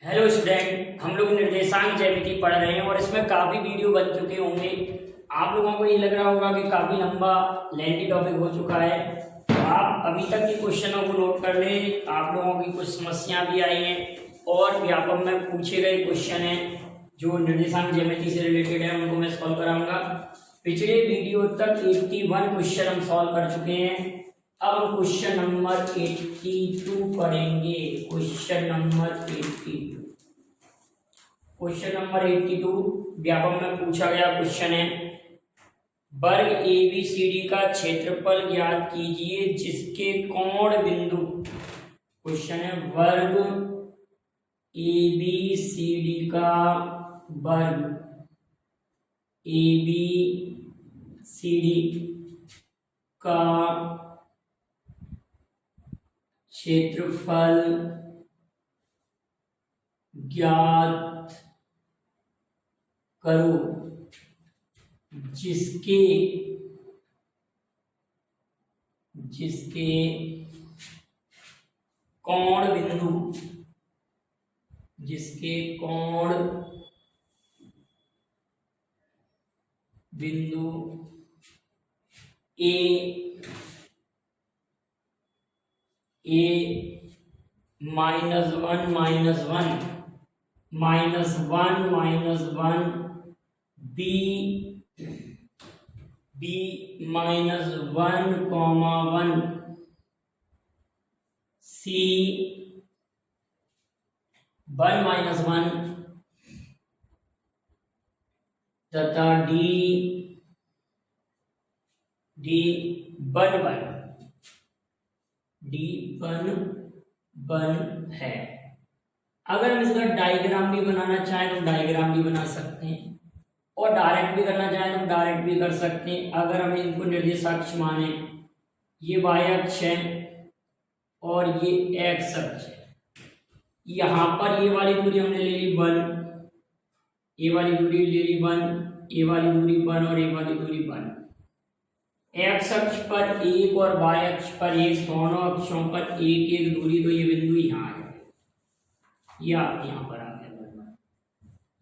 Hello student, हम लोग निर्देशांक ज्यामिति पढ़ रहे हैं और इसमें काफी वीडियो बन चुके होंगे। आप लोगों को ये लग रहा होगा कि काफी लंबा लेंथी टॉपिक हो चुका है, तो आप अभी तक के क्वेश्चनों को नोट कर लें। आप लोगों की कुछ समस्या भी आई हैं और व्यापक में पूछे गए क्वेश्चन हैं जो निर्देशांक ज्यामिति से रिलेटेड है, उनको मैं सॉल्व कराऊंगा। पिछले वीडियो तक 81 क्वेश्चन हम सॉल्व कर चुके हैं। अब हम क्वेश्चन नंबर 82 पढ़ेंगे। क्वेश्चन नंबर 82 व्यापक में पूछा गया क्वेश्चन है, वर्ग ABCD का क्षेत्रफल ज्ञात कीजिए जिसके कोण बिंदु। क्वेश्चन है वर्ग ABCD का वर्ग ABCD का क्षेत्रफल ज्ञात करो जिसके कोण बिंदु A -1 B -1, C 1 तथा D 1 है। अगर हम इसका डायग्राम भी बनाना चाहें तो डायग्राम भी बना सकते हैं और डायरेक्ट भी करना चाहें तो डायरेक्ट भी कर सकते हैं। अगर हम इनको निर्देशाक्ष माने, ये y अक्ष है और ये x अक्ष है। यहाँ पर ये वाली दूरी हमने ले ली 1, ये वाली दूरी ले ली 1, ये वाली दूरी 1 और ये वाली दूरी 1। x अक्ष पर 1 और y अक्ष पर 1, दोनों अक्षों पर 1 दूरी, तो ये बिंदु यहाँ आ जाएगा, ये आपके यहाँ पर आ गया,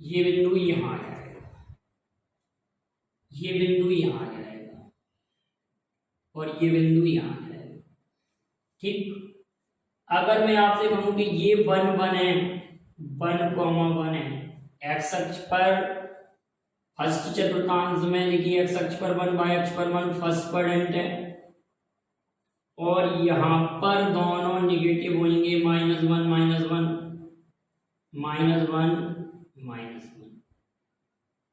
ये बिंदु यहाँ आ जाएगा, ये बिंदु यहाँ आ जाएगा और ये बिंदु यहाँ आ जाएगा। ठीक, अगर मैं आपसे कहूं कि ये 1 है, 1,1 है, x अक्ष पर फर्स्ट चतुर्थांश में लिखिए, x अक्ष पर 1, y अक्ष पर 1 फर्स्ट क्वाड्रेंट है और यहाँ पर दोनों निगेटिव होंगे, -1 -1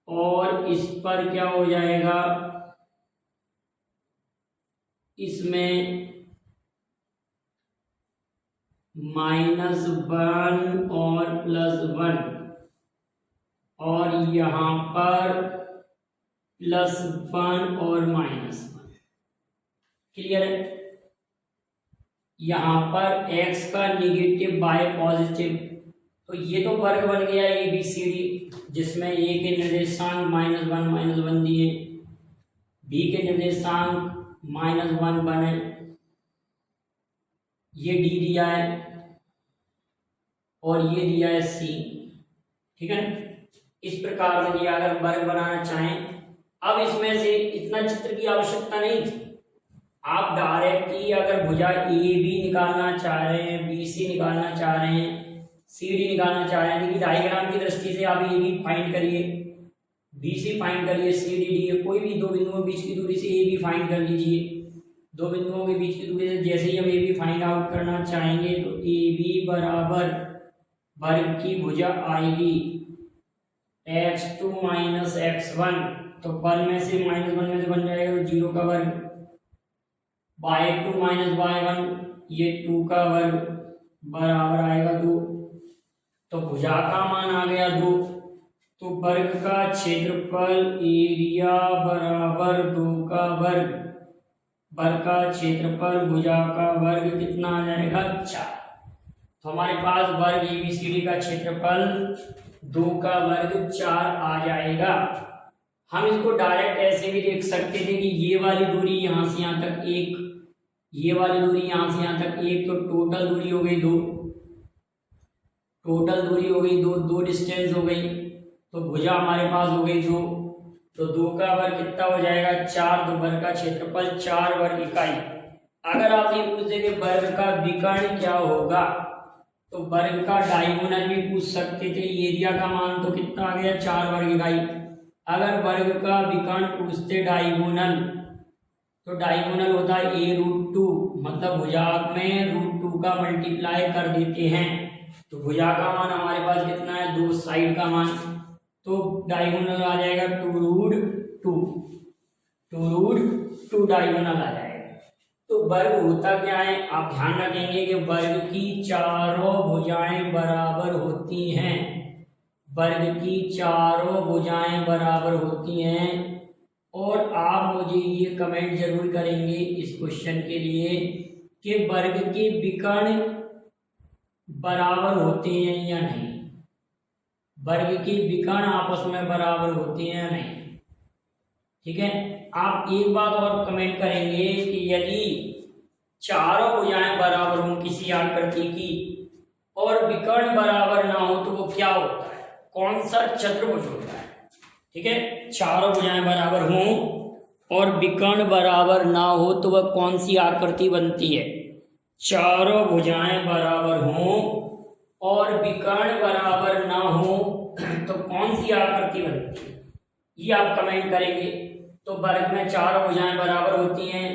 और इस पर क्या हो जाएगा, इसमें -1 और +1 और यहाँ पर +1 और -1। क्लियर है? यहाँ पर x का निगेटिव y पॉजिटिव, तो ये तो वर्ग बन गया ABCD जिसमें a के निर्देशांक -1 दिए, b के निर्देशांक -1 बने, ये d दिया है और ये दिया है c। ठीक है, इस प्रकार से दिया। अगर वर्ग बनाना चाहें, अब इसमें से इतना चित्र की आवश्यकता नहीं थी, आप डायरेक्ट ही अगर भुजा AB निकालना चाह रहे हैं, BC निकालना चाह रहे हैं, CD निकालना चाह रहे हैं, लेकिन डायग्राम की दृष्टि से आप AB फाइंड करिए, BC फाइंड करिए, CD D, कोई भी दो बिंदुओं के बीच की दूरी से AB फाइंड कर लीजिए। दो बिंदुओं के बीच की दूरी से जैसे ही हम AB फाइंड आउट करना चाहेंगे तो AB बराबर वर्ग की भुजा आएगी x2 - x1, तो 1 में से -1 में से बन जाएगा तो 0 का वर्ग, y2 - y1 ये 2 का वर्ग बराबर आएगा 2, तो भुजा का मान आ गया 2। तो वर्ग का क्षेत्रफल एरिया बराबर 2 का वर्ग, वर्ग का क्षेत्रफल भुजा का वर्ग कितना आ जाएगा 4। तो हमारे पास वर्ग ABCD का क्षेत्रफल 2 का वर्ग 4 आ जाएगा। हम इसको डायरेक्ट ऐसे भी देख सकते थे कि ये वाली दूरी यहाँ से यहाँ तक 1, ये वाली दूरी यहाँ से यहाँ तक 1, तो टोटल दूरी हो गई 2। टोटल दूरी हो गई दो, दो डिस्टेंस हो गई, तो भुजा हमारे पास हो गई दो, तो 2 का वर्ग कितना हो जाएगा 4, तो वर्ग का क्षेत्रफल 4 वर्ग इकाई। अगर आप ये पूछते कि वर्ग का विकर्ण क्या होगा, तो वर्ग का डायगोनल भी पूछ सकते थे। एरिया का मान तो कितना आ गया 4 वर्ग इकाई। अगर वर्ग का विकर्ण पूछते डायगोनल, तो डायगोनल होता है a√2, मतलब भुजाक में √2 का मल्टीप्लाई कर देते हैं, तो भुजा का मान हमारे पास कितना है 2 साइड का मान, तो डायगोनल आ जाएगा 2√2, 2√2 डायगोनल आ जाएगा। तो वर्ग होता क्या है, आप ध्यान रखेंगे कि वर्ग की चारों भुजाएं बराबर होती हैं, वर्ग की चारों भुजाएं बराबर होती हैं। और आप मुझे ये कमेंट जरूर करेंगे इस क्वेश्चन के लिए कि वर्ग के विकर्ण बराबर होते हैं या नहीं, वर्ग के विकर्ण आपस में बराबर होते हैं या नहीं। ठीक है, आप एक बात और कमेंट करेंगे कि यदि चारों भुजाएं बराबर हों किसी आकृति की और विकर्ण बराबर ना हो तो वो क्या होता है, कौन सा चतुर्भुज होता है। ठीक है, चारों भुजाएं बराबर हों और विकर्ण बराबर ना हो तो वह कौन सी आकृति बनती है, चारों भुजाएं बराबर हों और विकर्ण बराबर ना हो तो कौन सी आकृति बनती है, ये आप कमेंट करेंगे। तो वर्ग में चारों भुजाएं बराबर होती हैं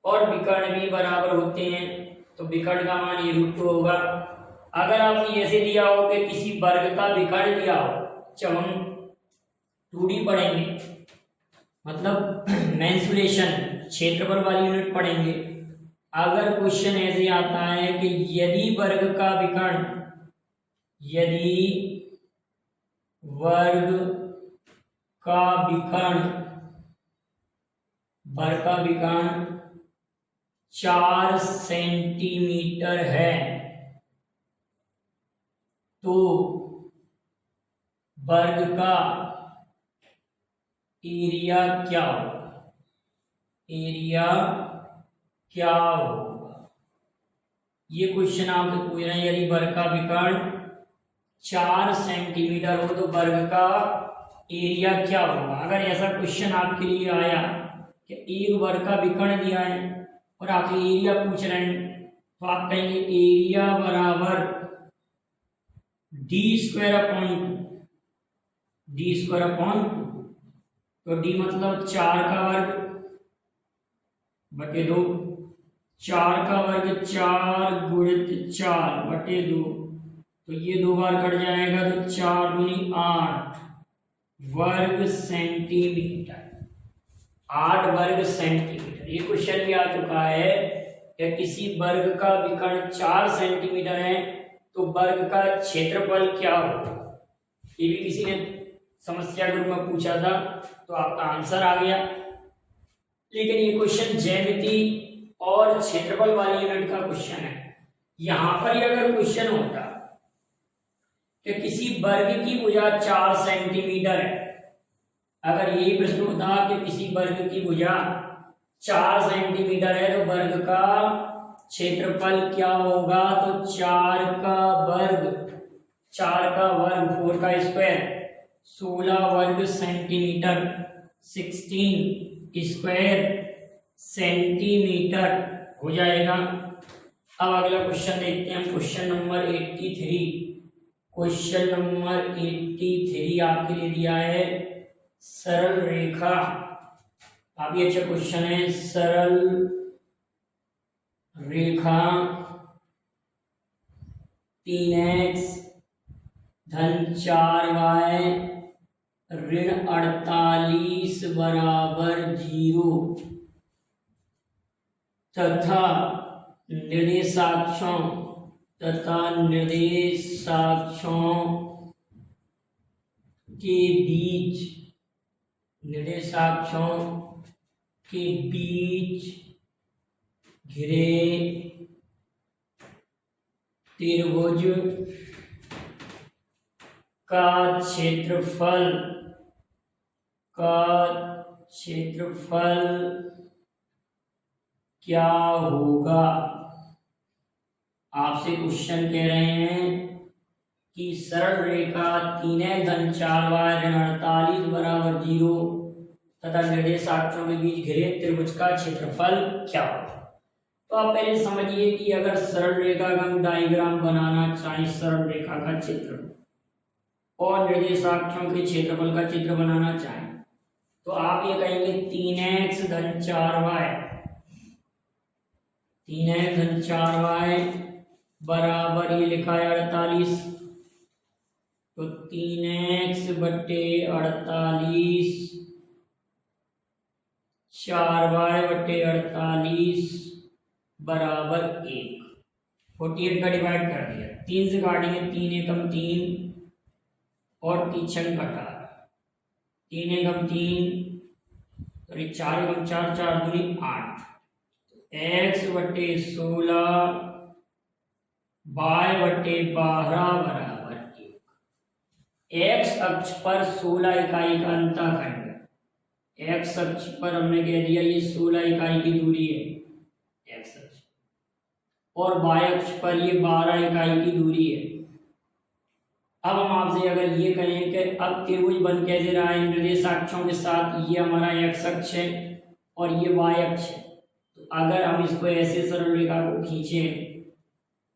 और विकर्ण भी बराबर होते हैं, तो विकर्ण का मान a√2 होगा। अगर आपने ऐसे दिया हो कि किसी वर्ग का विकर्ण दिया हो, जब हम 2D पढ़ेंगे मतलब मेंसुरेशन क्षेत्रफल वाली यूनिट पढ़ेंगे, अगर क्वेश्चन ऐसे आता है कि यदि वर्ग का विकर्ण, यदि वर्ग का विकर्ण 4 सेंटीमीटर है तो वर्ग का एरिया क्या होगा, एरिया क्या होगा। ये क्वेश्चन आपसे पूछ रहे हैं, यदि वर्ग का विकर्ण 4 सेंटीमीटर हो तो वर्ग का एरिया क्या होगा। अगर ऐसा क्वेश्चन आपके लिए आया कि एक वर्ग का विकर्ण दिया है और आपसे एरिया पूछ रहे हैं, तो आप कहेंगे एरिया बराबर d² अपॉन 2, तो d मतलब 4 का वर्ग बटे 2, 4 का वर्ग 4 गुणित 4 बटे 2, तो ये 2 बार कट जाएगा, तो 4 दूनी 8 वर्ग सेंटीमीटर, 8 वर्ग सेंटीमीटर। ये क्वेश्चन भी आ चुका है कि किसी वर्ग का विकर्ण 4 सेंटीमीटर है तो वर्ग का क्षेत्रफल क्या होगा। ये भी किसी ने समस्या ग्रुप में पूछा था, तो आपका आंसर आ गया। लेकिन ये क्वेश्चन ज्यामिति और क्षेत्रफल वाली यूनिट का क्वेश्चन है। यहां पर ही अगर क्वेश्चन होता कि किसी वर्ग की भुजा 4 सेंटीमीटर है, अगर यही प्रश्न होता कि किसी वर्ग की भुजा 4 सेंटीमीटर है तो वर्ग का क्षेत्रफल क्या होगा, तो 4 का वर्ग 4 का स्क्वायर 16 वर्ग सेंटीमीटर, 16 स्क्वायर सेंटीमीटर हो जाएगा। अब अगला क्वेश्चन देखते हैं हम, क्वेश्चन नंबर 83। क्वेश्चन नंबर 83 आपके लिए दिया है सरल रेखा, काफी अच्छा क्वेश्चन है। सरल रेखा 3x धन 4y ऋण 48 बराबर 0 तथा निर्देशाक्षों के बीच घिरे त्रिभुज का क्षेत्रफल क्या होगा। आपसे क्वेश्चन कह रहे हैं कि सरल रेखा 3 धन 4 बराबर 0 तथा निर्देशाक्षों के बीच घिरे त्रिभुज का क्षेत्रफल क्या होगा। तो आप पहले समझिए कि अगर सरल रेखा का हम डायग्राम बनाना चाहें, सरल रेखा का चित्र और निर्देशाक्षों के क्षेत्रफल का चित्र बनाना चाहें, तो आप ये कहेंगे 3x धन 4y, 3x धन 4y बराबर ये लिखा है 48। तो 3x बटे 48 4y बटे 48 बराबर 1। 48 का डिवाइड कर दिया, 3 से काटेंगे, 3 एकम 3 और 3 छंग कटा, 3 एकम 3 सॉरी 4 एकम 4 4 दूनी 8। x बटे 16 y बटे 12 बराबर 1। x अक्ष पर 16 इकाई का अंतःखंड, x अक्ष पर हमने कह दिया ये 16 इकाई की दूरी है x अक्ष, और y अक्ष पर ये 12 इकाई की दूरी है। अब हम आपसे अगर ये कहें कि अब त्रिभुज बन कैसे रहा है, निर्देशाक्षों के साथ, ये हमारा x अक्ष है और ये y अक्ष है, तो अगर हम इसको ऐसे सरल रेखा को खींचें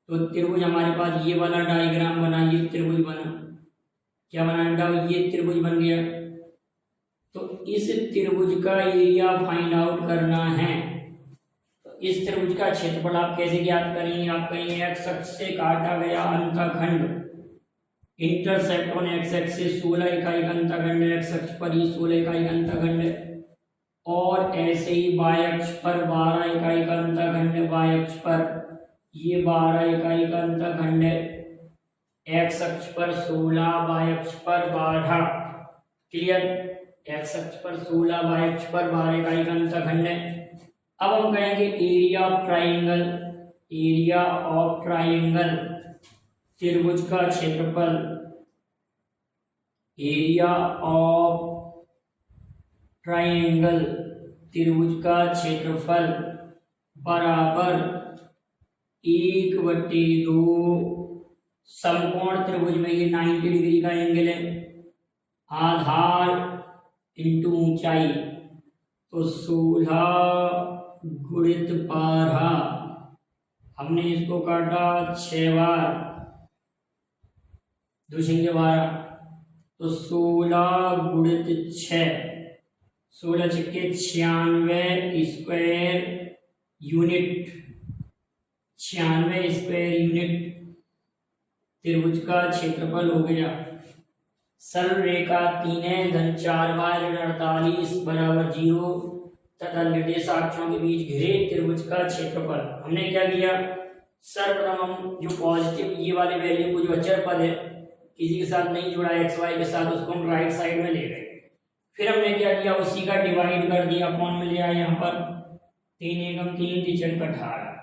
तो त्रिभुज हमारे पास ये वाला डायग्राम बना, ये त्रिभुज बना, क्या बना बेटा, ये त्रिभुज बन गया। तो इस त्रिभुज का एरिया फाइंड आउट करना है, तो इस त्रिभुज का क्षेत्रफल आप कैसे ज्ञात करेंगे, आप कहेंगे x अक्ष से काटा गया अंतःखंड, इंटरसेक्ट ऑन x एक्सिस 16 इकाई का अंतःखंड, x अक्ष पर ही 16 इकाई का अंतःखंड है, और ऐसे ही y अक्ष पर 12 इकाई का अंतःखंड है, y अक्ष पर ये 12 इकाई का अंतःखंड है, x अक्ष पर 16 y अक्ष पर 12। क्लियर, x अक्ष पर 16 y अक्ष पर 12 इकाई का अंतःखंड है। अब हम कहेंगे area of triangle, area of triangle त्रिभुज का क्षेत्रफल, एरिया ऑफ ट्राइंगल त्रिभुज का क्षेत्रफल बराबर 1/2 समकोण त्रिभुज में ये 90 डिग्री का एंगल है, आधार इंटू ऊंचाई, तो 16 गुणित 12, हमने इसको काटा 6 बार, 2 छंगे 12, तो 16 गुणित 6, 16 छक्के 96 स्क्वायर यूनिट, 96 स्क्वायर यूनिट त्रिभुज का क्षेत्रफल हो गया। सरल रेखा 3 धन 4 48 बराबर 0 तथा निर्देशाक्षों के बीच घिरे त्रिभुज का क्षेत्रफल। हमने क्या किया, सर्वप्रथम हम जो पॉजिटिव ये वाले वैल्यू को जो अचर पद है किसी के साथ नहीं जुड़ा एक्स वाई के साथ, उसको हम राइट साइड में ले गए। फिर हमने क्या किया, उसी का डिवाइड कर दिया, कौन मिल गया यहाँ पर 3 एकम 3 3 18,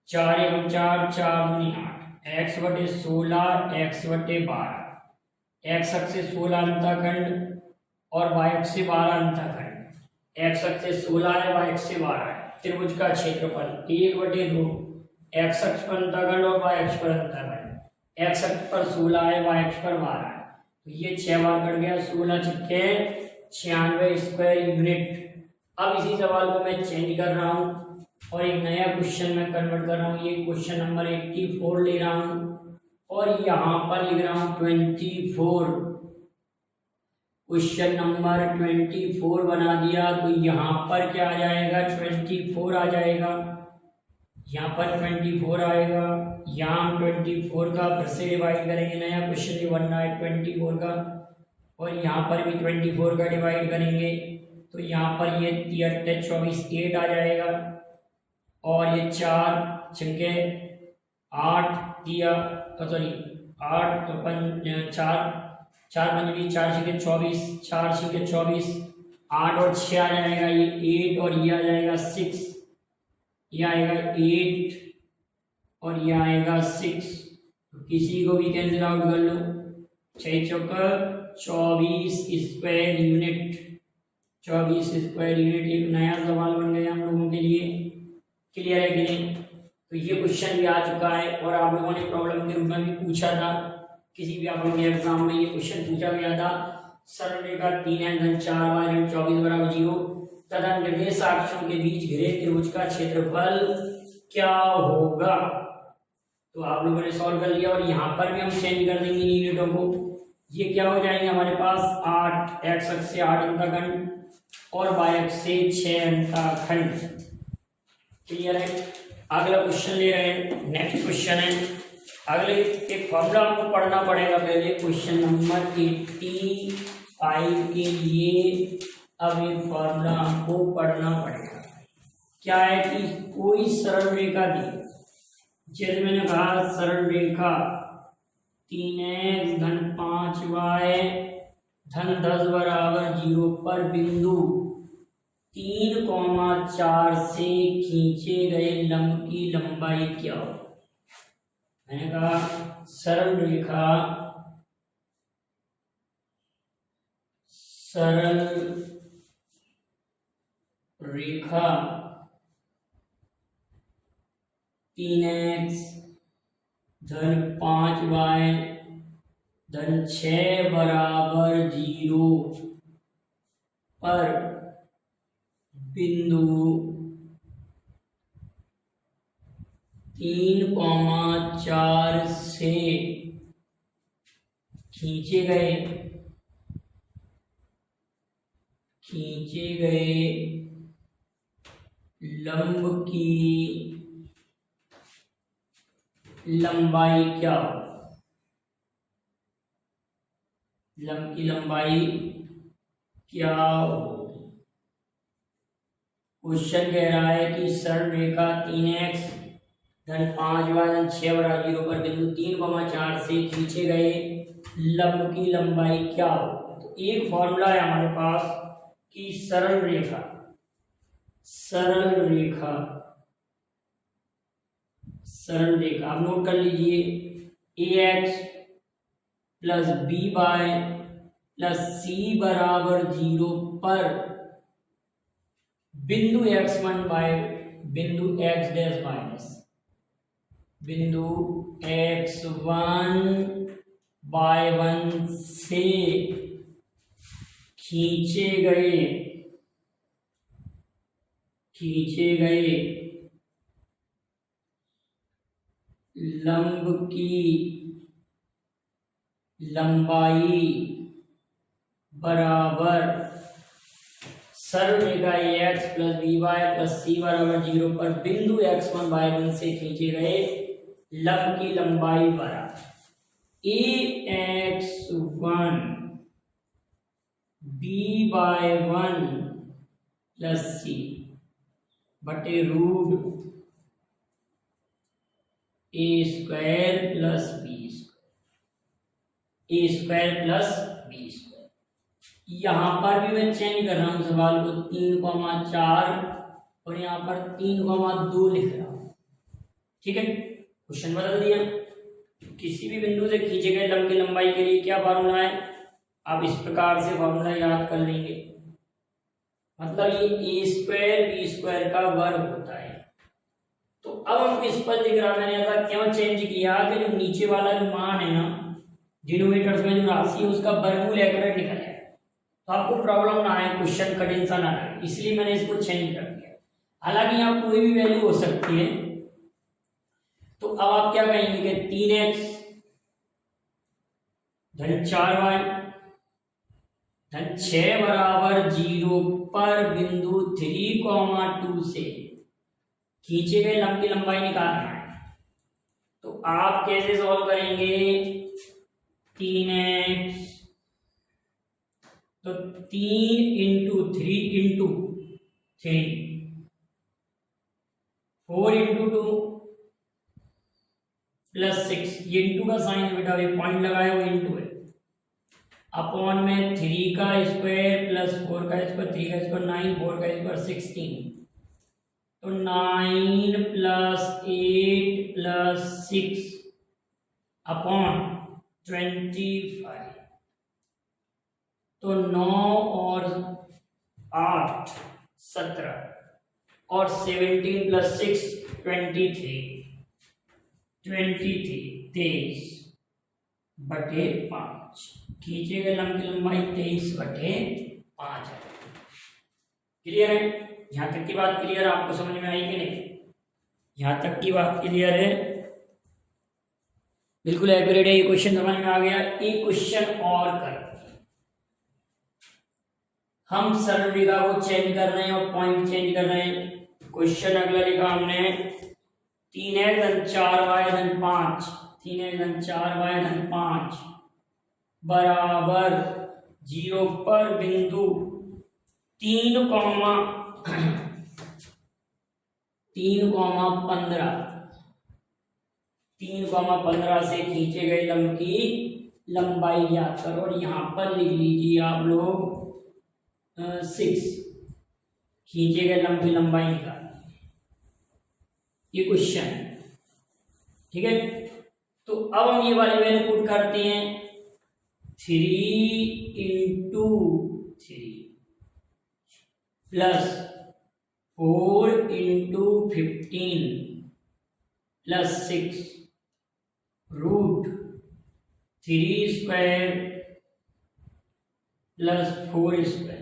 4 एकम 4 4 दूनी 8, x बटे 16 x बटे 12, x अक्ष से 16 अंतःखंड और y अक्ष से 12 अंतःखंड, x अक्ष से 16 है y अक्ष से 12 है। त्रिभुज का क्षेत्रफल 1/2 x अक्ष पर अंतःखंड और y अक्ष पर अंतःखंड, x अक्ष पर 16 है y अक्ष पर 12 है, तो ये 6 बार कट गया, 16 छक्के 96 स्क्वायर यूनिट। अब इसी सवाल को मैं चेंज कर रहा हूँ और एक नया क्वेश्चन में कन्वर्ट कर रहा हूँ। ये क्वेश्चन नंबर 84 ले रहा हूँ और यहाँ पर लिख रहा हूँ 24। क्वेश्चन नंबर 24 बना दिया, तो यहाँ पर क्या आ जाएगा, 24 आ जाएगा, यहाँ पर 24 आएगा, यहाँ हम 24 का फिर से डिवाइड करेंगे, नया क्वेश्चन जो बनना है 24 का, और यहाँ पर भी 24 का डिवाइड करेंगे, तो यहाँ पर ये 24 8 आ जाएगा, और ये 4 छक्के 8 दिया, तो सॉरी 8 तो 4 पंजी 4 छक्के 24, 4 छक्के 24, 8 और 6 आ जाएगा, ये 8 और ये आ जाएगा 6, ये आएगा 8 और ये आएगा 6, तो किसी को भी कैंसिल आउट कर लो, 6 चौका 24 स्क्वायर यूनिट, 24 स्क्वायर यूनिट एक नया सवाल बन गया हम लोगों के लिए। क्लियर है कि नहीं? तो ये क्वेश्चन भी आ चुका है और आप लोगों ने प्रॉब्लम के रूप में भी पूछा था किसी भी आपके एग्जाम में ये क्वेश्चन पूछा गया था। सरल रेखा 3x धन 4y ऋण 24 बराबर 0 तथा निर्देशाक्षों के बीच घिरे त्रिभुज का क्षेत्रफल क्या होगा। तो आप लोगों ने सॉल्व कर लिया और यहाँ पर भी हम चेंज कर देंगे इन यूनिटों को। ये क्या हो जाएंगे हमारे पास 8 x अक्ष से 8 अंकाखंड और y अक्ष से 6 अंकाखंड। क्लियर है। अगला क्वेश्चन ले रहे हैं। नेक्स्ट क्वेश्चन है, अगले एक फॉर्मूला आपको पढ़ना पड़ेगा पहले। क्वेश्चन नंबर 85 के लिए अब एक फॉर्मूला आपको पढ़ना पड़ेगा। क्या है कि कोई सरल रेखा दी, जैसे मैंने कहा सरल रेखा 3x धन 5y धन 10 बराबर 0 पर बिंदु 3,4 से खींचे गए लंब की लंबाई क्या हो। मैंने कहा सरल रेखा 3x धन 5y धन 6 बराबर 0 पर बिंदु 3,4 से खींचे गए लंब की लंबाई क्या हो। लंब की लंबाई क्या हो। क्वेश्चन कह रहा है कि सरल रेखा 3x धन 5y धन 6 बराबर 0 पर बिंदु 3,4 से खींचे गए लंब की लंबाई क्या हो। तो एक फॉर्मूला है हमारे पास कि सरल रेखा आप नोट कर लीजिए। ax plus B Y plus C बराबर 0 पर बिंदु x1 बाय बिंदु x डैश माइनस बिंदु x1 बाय 1 से खींचे गए लंब की लंबाई बराबर सरल रेखा ax plus B Y plus C बराबर 0 पर बिंदु x1 बाय 1 से खींचे गए लंब की लंबाई बराबर ax1 b बाय 1 प्लस सी बटे रूट ए स्क्वायर प्लस बी स्क्वायर। यहाँ पर भी मैं चेंज कर रहा हूँ सवाल को 3,4 और यहाँ पर 3,2 लिख रहा हूँ। ठीक है, क्वेश्चन बदल दिया। किसी भी बिंदु से खींचे गए लंब की लंबाई के लिए क्या फॉर्मूला है, आप इस प्रकार से फॉर्मूला याद कर लेंगे। मतलब ये ए स्क्वायर बी स्क्वायर का वर्ग होता है। तो अब हम इस पर दिख रहा, मैंने ऐसा क्यों चेंज किया कि जो नीचे वाला जो मान है ना, डिनोमिनेटर्स में जो राशि है उसका वर्गमूल एक्यूरेट निकल आए, तो आपको प्रॉब्लम ना आए, क्वेश्चन का टेंशन ना आए, इसलिए मैंने इसको चेंज कर दिया। हालांकि यहाँ कोई भी वैल्यू हो सकती है। तो अब आप क्या कहेंगे कि 3x धन 4y धन 6 बराबर 0 पर बिंदु 3,2 से खींचे गए लंब की लंबाई निकालना है। तो आप कैसे सॉल्व करेंगे, 3x तो 3 इंटू 3 इंटू 3 4 इंटू 2 प्लस 6, ये इंटू का साइन है बेटा, ये पॉइंट लगाया वो इंटू है, अपॉन में 3 का स्क्वायर प्लस 4 का स्क्वायर, 3 का स्क्वायर 9, 4 का स्क्वायर 16, तो 9 प्लस 8 प्लस 6 अपॉन 25, तो 9 और 8 17 और 17 प्लस 6 23 23 23। बटे 5। खींचे गए लंब की लंबाई 23/5 है। क्लियर है? यहां तक की बात क्लियर आपको समझ में आई कि नहीं? यहां तक की बात क्लियर है? बिल्कुल एक्यूरेट है। ये क्वेश्चन समझ में आ गया। एक क्वेश्चन और कर, हम सरल रेखा को चेंज कर रहे हैं और पॉइंट चेंज कर रहे हैं। क्वेश्चन अगला लिखा हमने 3x + 4y + 5, 3x + 4y + 5 बराबर 0 पर बिंदु 3,15 3,15 से खींचे गए लंब की लंबाई ज्ञात करो। और यहां पर लिख लीजिए आप लोग 6। खींचे गए लंब की लंबाई निकालिए। ये क्वेश्चन है, ठीक है। तो अब हम ये वाली वैल्यू पुट करते हैं 3 × 3 प्लस 4 × 15 प्लस 6 √3² प्लस 4²,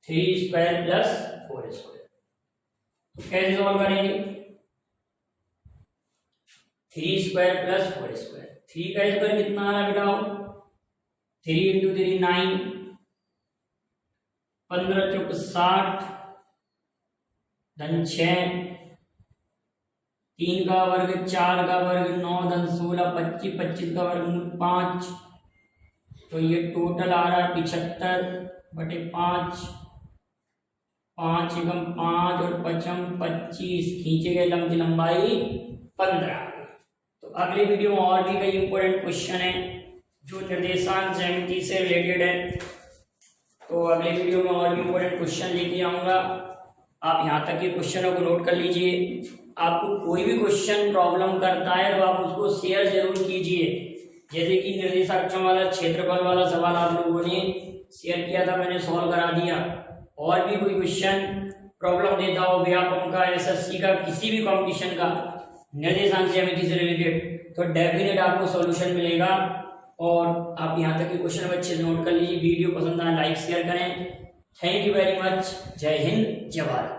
3² प्लस 4²। कैसे सॉल्व करेंगे? 3² प्लस 4²। 3 का स्क्वायर कितना आ रहा है बेटा? 3 × 3 9, 15 × 60 धन 6, 3 का वर्ग 4 का वर्ग 9 धन 16, 25, 25 का वर्ग 5। तो ये टोटल आ रहा है 75/5, 5 एकम 5 और 5 25। खींचे गए लंब की लंबाई 15। तो अगले वीडियो में और भी कई इंपॉर्टेंट क्वेश्चन है जो निर्देशांक ज्यामिति से रिलेटेड है। तो अगले वीडियो में और भी इंपॉर्टेंट क्वेश्चन लेके आऊंगा। आप यहाँ तक के क्वेश्चनों को नोट कर लीजिए। आपको कोई भी क्वेश्चन प्रॉब्लम करता है तो आप उसको शेयर जरूर कीजिए। जैसे कि निर्देशाक्षों वाला क्षेत्रफल वाला सवाल आप लोगों ने शेयर किया था, मैंने सॉल्व करा दिया। और भी कोई क्वेश्चन प्रॉब्लम देता हो व्यापम का, एसएससी का, किसी भी कंपटीशन का निर्देशांक ज्यामिति से रिलेटेड, तो डेफिनेट आपको सॉल्यूशन मिलेगा। और आप यहाँ तक के क्वेश्चन अच्छे से नोट कर लीजिए। वीडियो पसंद आए लाइक शेयर करें। Thank you very much. जय हिंद, जय भारत।